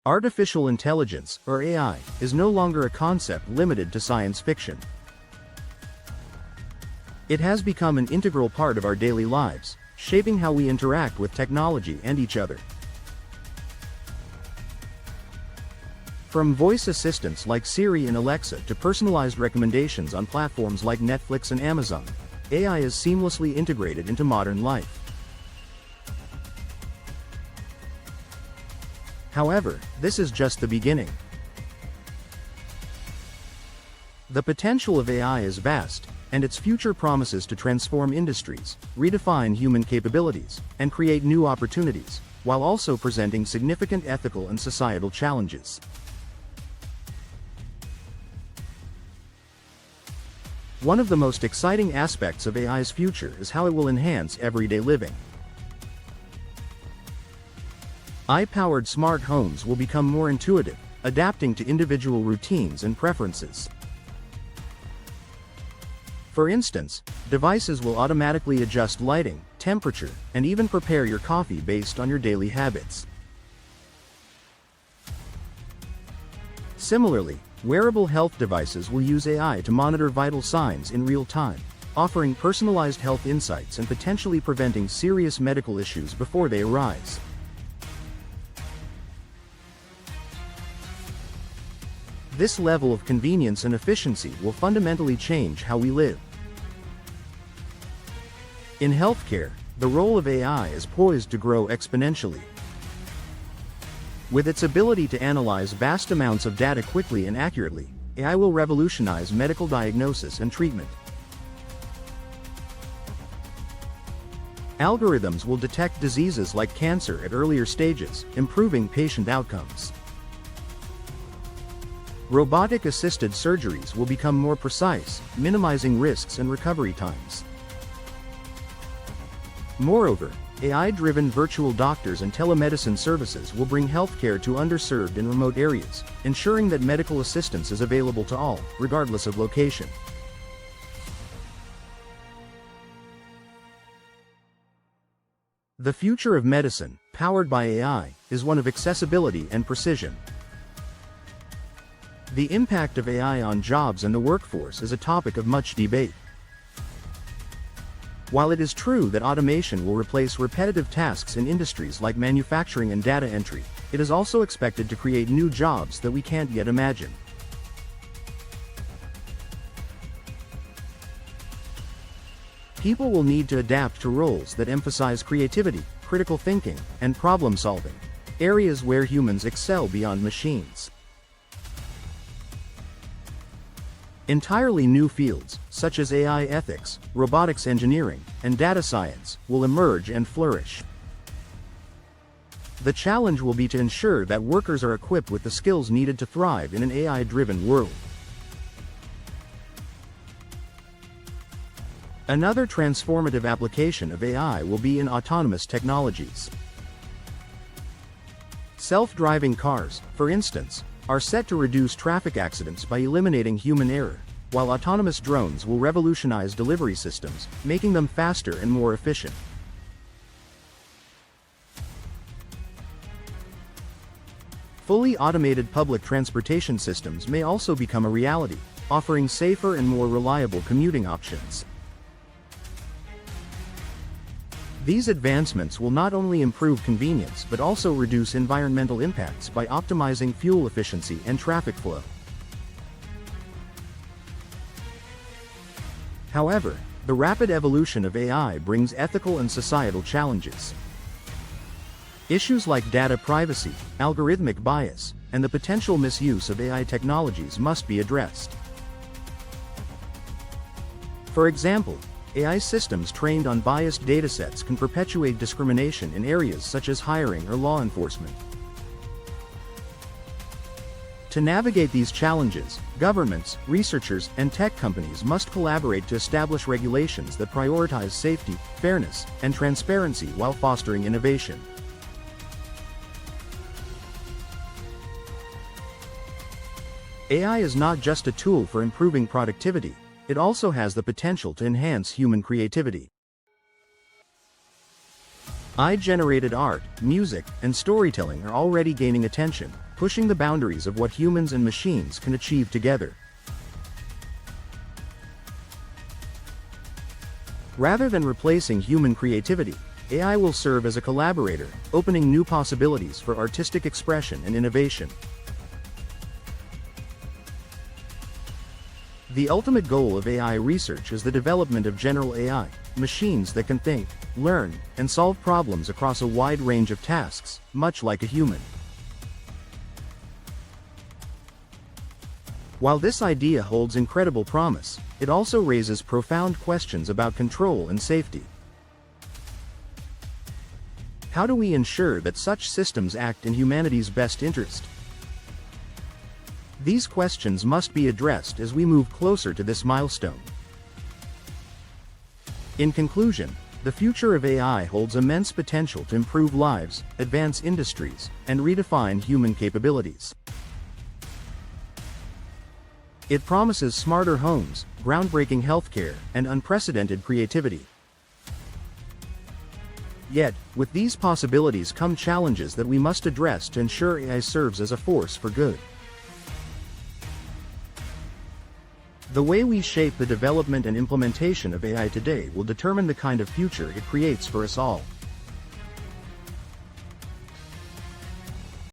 Artificial intelligence, or AI, is no longer a concept limited to science fiction. It has become an integral part of our daily lives, shaping how we interact with technology and each other. From voice assistants like Siri and Alexa to personalized recommendations on platforms like Netflix and Amazon, AI is seamlessly integrated into modern life. However, this is just the beginning. The potential of AI is vast, and its future promises to transform industries, redefine human capabilities, and create new opportunities, while also presenting significant ethical and societal challenges. One of the most exciting aspects of AI's future is how it will enhance everyday living. AI-powered smart homes will become more intuitive, adapting to individual routines and preferences. For instance, devices will automatically adjust lighting, temperature, and even prepare your coffee based on your daily habits. Similarly, wearable health devices will use AI to monitor vital signs in real time, offering personalized health insights and potentially preventing serious medical issues before they arise. This level of convenience and efficiency will fundamentally change how we live. In healthcare, the role of AI is poised to grow exponentially. With its ability to analyze vast amounts of data quickly and accurately, AI will revolutionize medical diagnosis and treatment. Algorithms will detect diseases like cancer at earlier stages, improving patient outcomes. Robotic-assisted surgeries will become more precise, minimizing risks and recovery times. Moreover, AI-driven virtual doctors and telemedicine services will bring healthcare to underserved and remote areas, ensuring that medical assistance is available to all, regardless of location. The future of medicine, powered by AI, is one of accessibility and precision. The impact of AI on jobs and the workforce is a topic of much debate. While it is true that automation will replace repetitive tasks in industries like manufacturing and data entry, it is also expected to create new jobs that we can't yet imagine. People will need to adapt to roles that emphasize creativity, critical thinking, and problem solving, areas where humans excel beyond machines. Entirely new fields, such as AI ethics, robotics engineering, and data science, will emerge and flourish. The challenge will be to ensure that workers are equipped with the skills needed to thrive in an AI-driven world. Another transformative application of AI will be in autonomous technologies. Self-driving cars, for instance, are set to reduce traffic accidents by eliminating human error, while autonomous drones will revolutionize delivery systems, making them faster and more efficient. Fully automated public transportation systems may also become a reality, offering safer and more reliable commuting options. These advancements will not only improve convenience but also reduce environmental impacts by optimizing fuel efficiency and traffic flow. However, the rapid evolution of AI brings ethical and societal challenges. Issues like data privacy, algorithmic bias, and the potential misuse of AI technologies must be addressed. For example, AI systems trained on biased datasets can perpetuate discrimination in areas such as hiring or law enforcement. To navigate these challenges, governments, researchers, and tech companies must collaborate to establish regulations that prioritize safety, fairness, and transparency while fostering innovation. AI is not just a tool for improving productivity. It also has the potential to enhance human creativity. AI-generated art, music, and storytelling are already gaining attention, pushing the boundaries of what humans and machines can achieve together. Rather than replacing human creativity, AI will serve as a collaborator, opening new possibilities for artistic expression and innovation. The ultimate goal of AI research is the development of general AI, machines that can think, learn, and solve problems across a wide range of tasks, much like a human. While this idea holds incredible promise, it also raises profound questions about control and safety. How do we ensure that such systems act in humanity's best interest? These questions must be addressed as we move closer to this milestone. In conclusion, the future of AI holds immense potential to improve lives, advance industries, and redefine human capabilities. It promises smarter homes, groundbreaking healthcare, and unprecedented creativity. Yet, with these possibilities come challenges that we must address to ensure AI serves as a force for good. The way we shape the development and implementation of AI today will determine the kind of future it creates for us all.